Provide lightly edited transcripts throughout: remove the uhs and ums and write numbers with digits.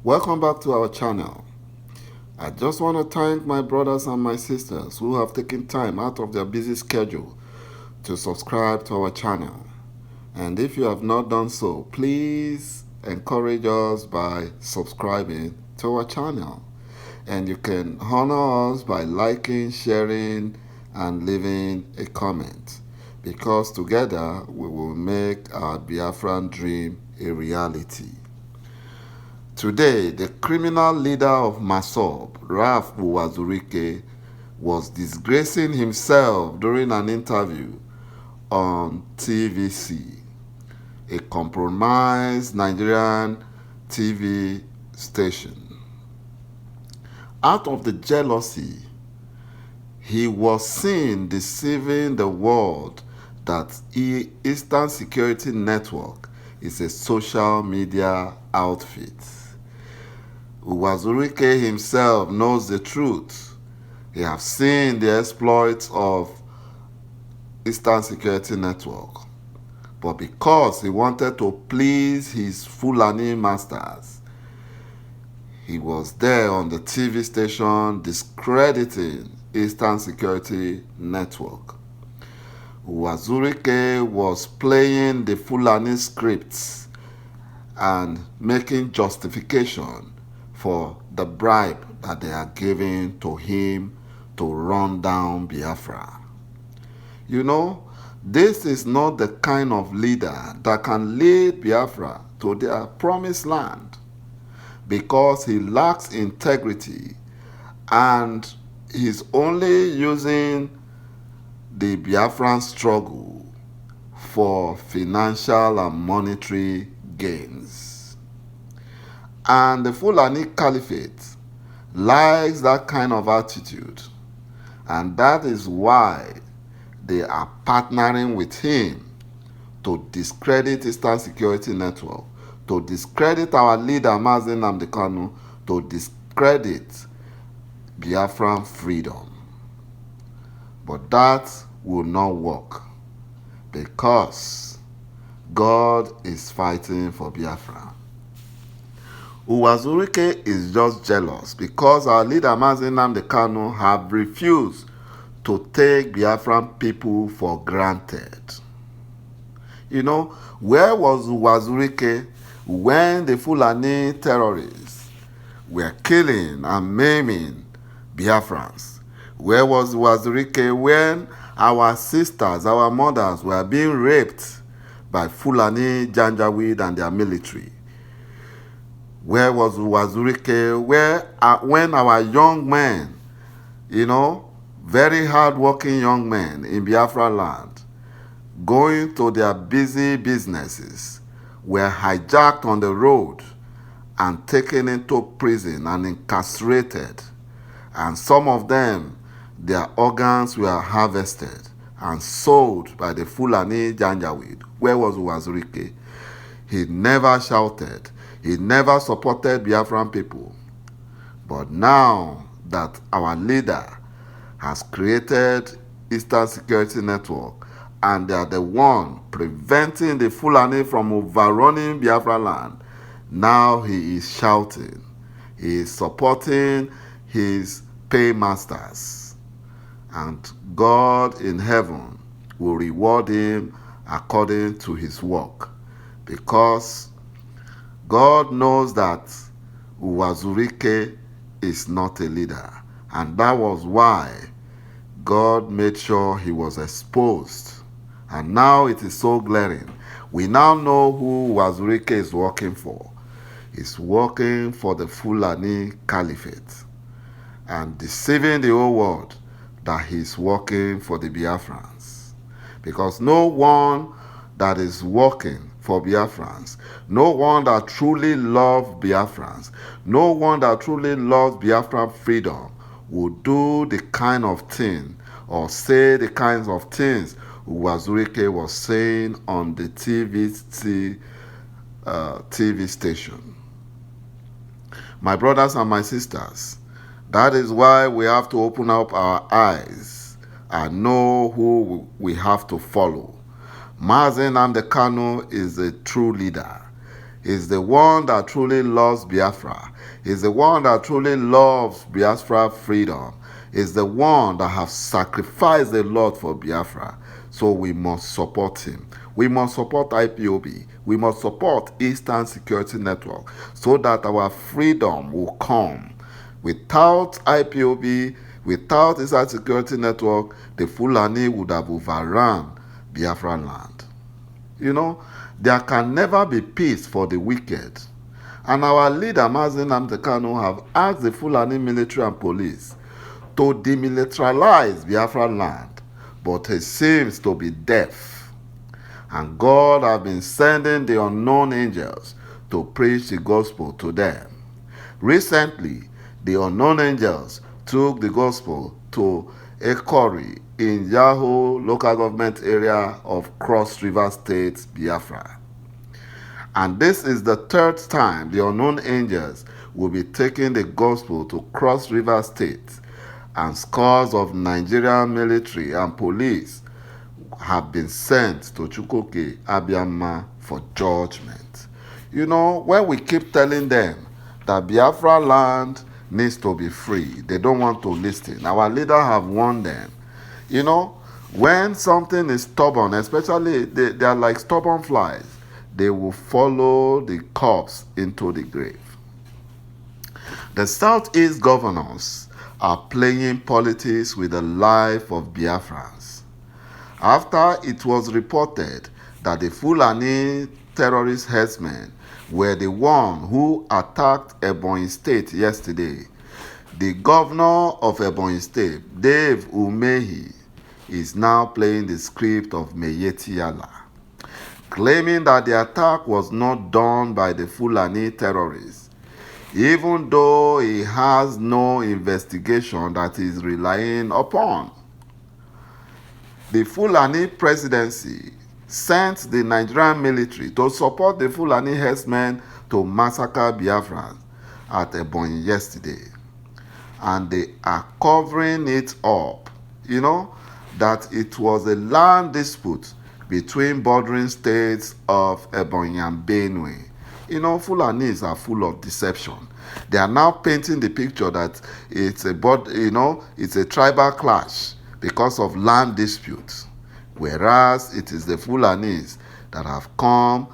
Welcome back to our channel. I just want to thank my brothers and my sisters who have taken time out of their busy schedule to subscribe to our channel. And if you have not done so, please encourage us by subscribing to our channel. And you can honor us by liking, sharing, and leaving a comment, because together we will make our Biafran dream a reality. Today, the criminal leader of MASSOB, Ralph Uwazurike, was disgracing himself during an interview on TVC, a compromised Nigerian TV station. Out of the jealousy, he was seen deceiving the world that Eastern Security Network is a social media outfit. Uwazurike himself knows the truth. He has seen the exploits of Eastern Security Network. But because he wanted to please his Fulani masters, he was there on the TV station discrediting Eastern Security Network. Uwazurike was playing the Fulani scripts and making justification for the bribe that they are giving to him to run down Biafra. You know, this is not the kind of leader that can lead Biafra to their promised land, because he lacks integrity and he's only using the Biafran struggle for financial and monetary gains. And the Fulani caliphate likes that kind of attitude. And that is why they are partnering with him to discredit Eastern Security Network, to discredit our leader, Mazi Nnamdi Kanu, to discredit Biafran freedom. But that will not work, because God is fighting for Biafra. Uwazurike is just jealous because our leader Mazi Nnamdi Kanu have refused to take Biafran people for granted. You know, where was Uwazurike when the Fulani terrorists were killing and maiming Biafrans? Where was Uwazurike when our sisters, our mothers were being raped by Fulani Janjaweed and their military? Where was Uwazurike when our young men, very hard-working young men in Biafra land, going to their busy businesses, were hijacked on the road and taken into prison and incarcerated? And some of them, their organs were harvested and sold by the Fulani Janjaweed. Where was Uwazurike? He never shouted. He never supported Biafran people. But now that our leader has created Eastern Security Network and they are the one preventing the Fulani from overrunning Biafra land, now he is shouting. He is supporting his paymasters. And God in heaven will reward him according to his work, because God knows that Uwazurike is not a leader. And that was why God made sure he was exposed. And now it is so glaring. We now know who Uwazurike is working for. He's working for the Fulani caliphate and deceiving the whole world that he's working for the Biafrans. Because no one that is working for Biafrans, no one that truly loves Biafrans, no one that truly loves Biafran freedom would do the kind of thing or say the kinds of things Uwazurike was saying on the TV station. My brothers and my sisters, that is why we have to open up our eyes and know who we have to follow. Mazi Nnamdi Kanu is a true leader. is the one that truly loves Biafra, is the one that truly loves Biafra freedom, is the one that has sacrificed a lot for Biafra. So we must support him. We must support IPOB. We must support Eastern Security Network so that our freedom will come. Without IPOB, without Eastern Security Network, the Fulani would have overrun Biafra land. You know, there can never be peace for the wicked. And our leader, Mazen Amtekano, have asked the Fulani military and police to demilitarize Biafra land, but he seems to be deaf. And God has been sending the unknown angels to preach the gospel to them. Recently, the unknown angels took the gospel to Ekori in Yahoo local government area of Cross River State, Biafra. And this is the third time the unknown angels will be taking the gospel to Cross River State, and scores of Nigerian military and police have been sent to Chukwuke, Abiama for judgment. You know, when we keep telling them that Biafra land needs to be free, they don't want to listen. Our leader have warned them. You know, when something is stubborn, especially they are like stubborn flies, they will follow the corpse into the grave. The Southeast governors are playing politics with the life of Biafrans. After it was reported that the Fulani terrorist herdsmen were the one who attacked Ebonyi State yesterday, the governor of Ebonyi State, Dave Umehi, is now playing the script of Meyeti Yala, claiming that the attack was not done by the Fulani terrorists, even though he has no investigation that he is relying upon. The Fulani presidency sent the Nigerian military to support the Fulani herdsmen to massacre Biafrans at Ebonyi yesterday. And they are covering it up, you know, that it was a land dispute between bordering states of Ebonyi and Benue. You know, Fulanis are full of deception. They are now painting the picture that it's a tribal clash because of land disputes, whereas it is the Fulanis that have come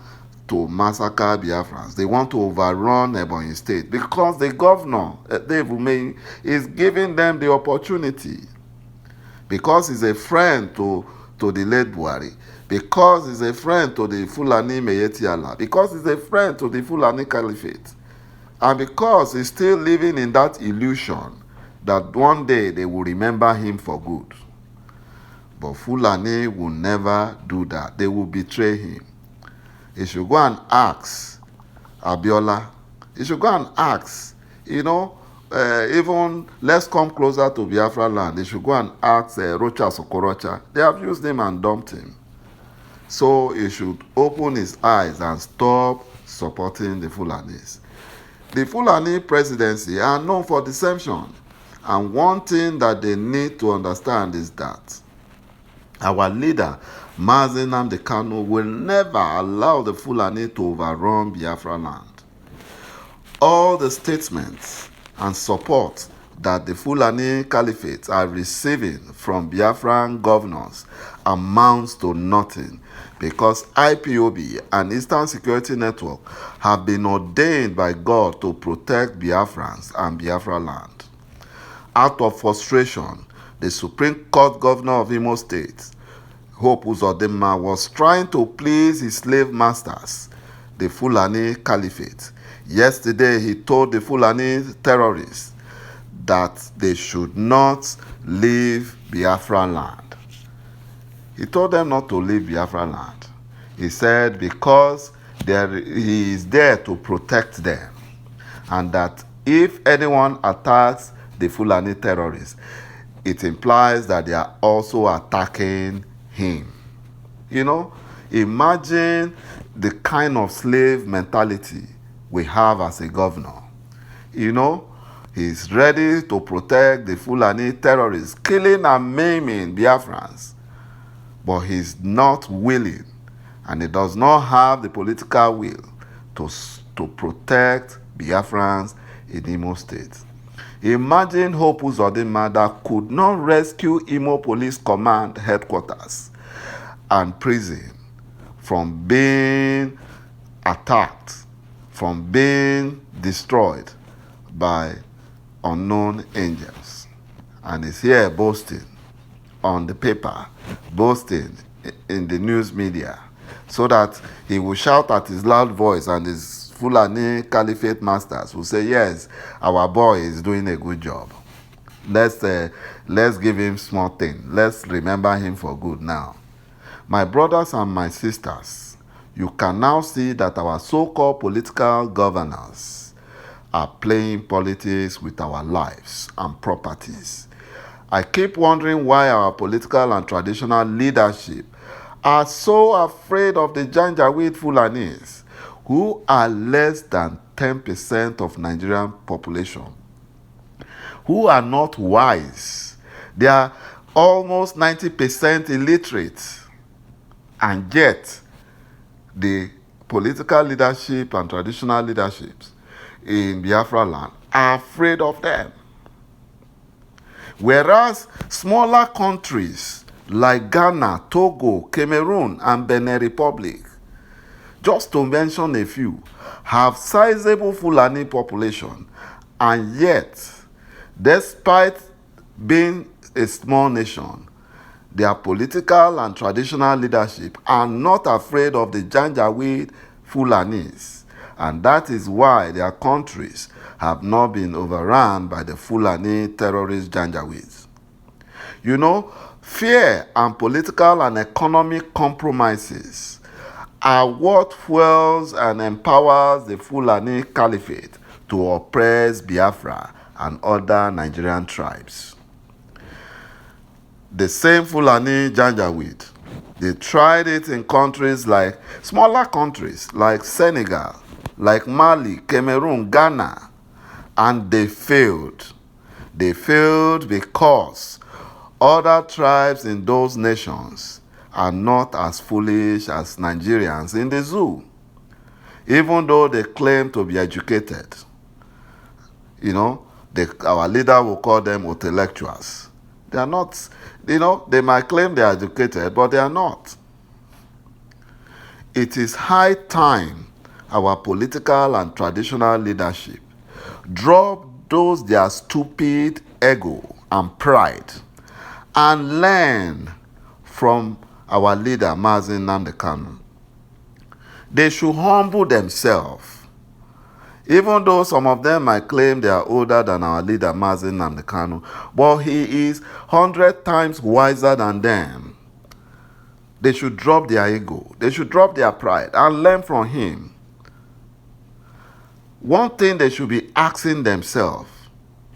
to massacre Biafrans. They want to overrun Ebonyi State because the governor, Dave Umehi, is giving them the opportunity, because he's a friend to the late Buhari, because he's a friend to the Fulani Meyeti Allah, because he's a friend to the Fulani caliphate, and because he's still living in that illusion that one day they will remember him for good. But Fulani will never do that. They will betray him. He should go and ask Abiola. He should go and ask, even let's come closer to Biafra land. They should go and ask Rocha Sokorocha. They have used him and dumped him. So he should open his eyes and stop supporting the Fulanis. The Fulani presidency are known for deception. And one thing that they need to understand is that our leader, Mazen Amtekano, will never allow the Fulani to overrun Biafra land. All the statements and support that the Fulani caliphate are receiving from Biafran governors amounts to nothing, because IPOB and Eastern Security Network have been ordained by God to protect Biafrans and Biafra land. Out of frustration, the Supreme Court governor of Imo State, Hope Uzodinma, was trying to please his slave masters, the Fulani caliphate. Yesterday, he told the Fulani terrorists that they should not leave Biafra land. He told them not to leave Biafra land. He said because he is there to protect them, and that if anyone attacks the Fulani terrorists, it implies that they are also attacking him. Imagine the kind of slave mentality we have as a governor. He's ready to protect the Fulani terrorists, killing and maiming Biafrans. But he's not willing, and he does not have the political will to protect Biafrans in Imo State. Imagine Hope Uzodinma that could not rescue Imo Police Command headquarters and prison from being attacked, from being destroyed by unknown angels. And he's here boasting on the paper, boasting in the news media, so that he will shout at his loud voice and his Fulani caliphate masters will say, yes, our boy is doing a good job. Let's give him small thing. Let's remember him for good now. My brothers and my sisters, you can now see that our so-called political governors are playing politics with our lives and properties. I keep wondering why our political and traditional leadership are so afraid of the Janjaweed Fulanis, who are less than 10% of Nigerian population, who are not wise. They are almost 90% illiterate. And yet, the political leadership and traditional leaderships in Biafra land are afraid of them. Whereas smaller countries like Ghana, Togo, Cameroon, and Benin Republic, just to mention a few, have sizable Fulani population, and yet, despite being a small nation, their political and traditional leadership are not afraid of the Janjaweed Fulanis, and that is why their countries have not been overrun by the Fulani terrorist Janjaweeds. You know, fear and political and economic compromises are what fuels and empowers the Fulani caliphate to oppress Biafra and other Nigerian tribes. The same Fulani Janjaweed, they tried it in countries like, smaller countries like Senegal, like Mali, Cameroon, Ghana, and they failed. They failed because other tribes in those nations are not as foolish as Nigerians in the zoo, even though they claim to be educated. You know, our leader will call them intellectuals. They are not, they might claim they are educated, but they are not. It is high time our political and traditional leadership drop those their stupid ego and pride and learn from our leader, Mazi Nnamdi Kanu. They should humble themselves. Even though some of them might claim they are older than our leader, Mazi Nnamdi Kanu, but he is 100 times wiser than them. They should drop their ego. They should drop their pride and learn from him. One thing they should be asking themselves,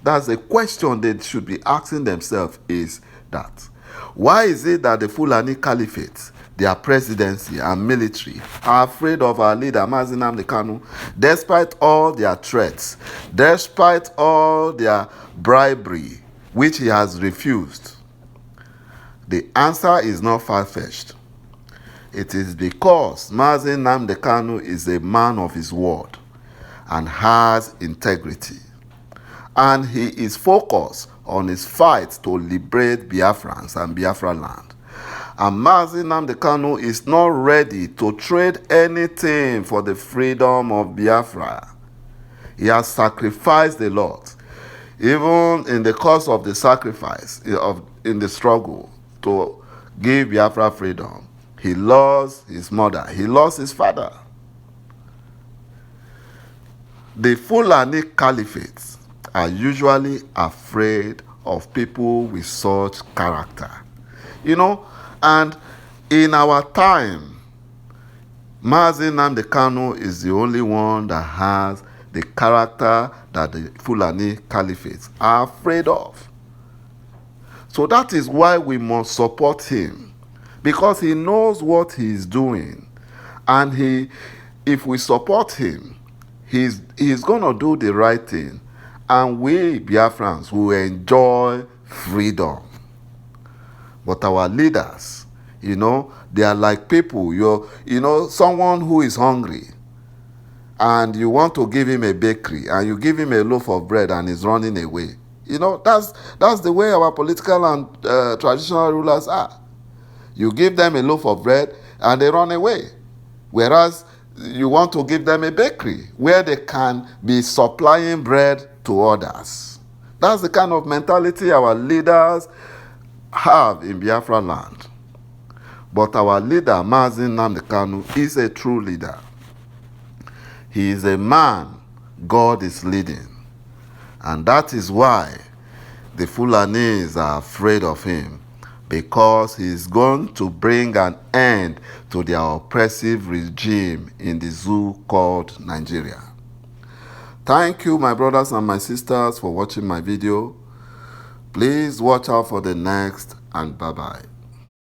that's a question they should be asking themselves, is that why is it that the Fulani Caliphate, their presidency and military are afraid of our leader, Mazi Nnamdi Kanu, despite all their threats, despite all their bribery, which he has refused? The answer is not far-fetched. It is because Mazi Nnamdi Kanu is a man of his word and has integrity. And he is focused on his fight to liberate Biafrans and Biafra land. And Mazi Nnamdi Kanu is not ready to trade anything for the freedom of Biafra. He has sacrificed a lot. Even in the course of the sacrifice, in the struggle to give Biafra freedom, he lost his mother, he lost his father. The Fulani Caliphates are usually afraid of people with such character. And in our time, Mazi Nnamdi Kanu is the only one that has the character that the Fulani Caliphates are afraid of. So that is why we must support him, because he knows what he is doing. And if we support him, he's going to do the right thing. And we, Biafrans, will enjoy freedom. But our leaders, they are like people, someone who is hungry. and you want to give him a bakery, and you give him a loaf of bread, and he's running away. You know, that's the way our political and traditional rulers are. You give them a loaf of bread, and they run away. Whereas you want to give them a bakery where they can be supplying bread to others. That's the kind of mentality our leaders have in Biafra land. But our leader, Mazi Nnamdi Kanu, is a true leader. He is a man God is leading. And that is why the Fulanis are afraid of him, because he is going to bring an end to their oppressive regime in the zoo called Nigeria. Thank you, my brothers and my sisters, for watching my video. Please watch out for the next, and bye-bye.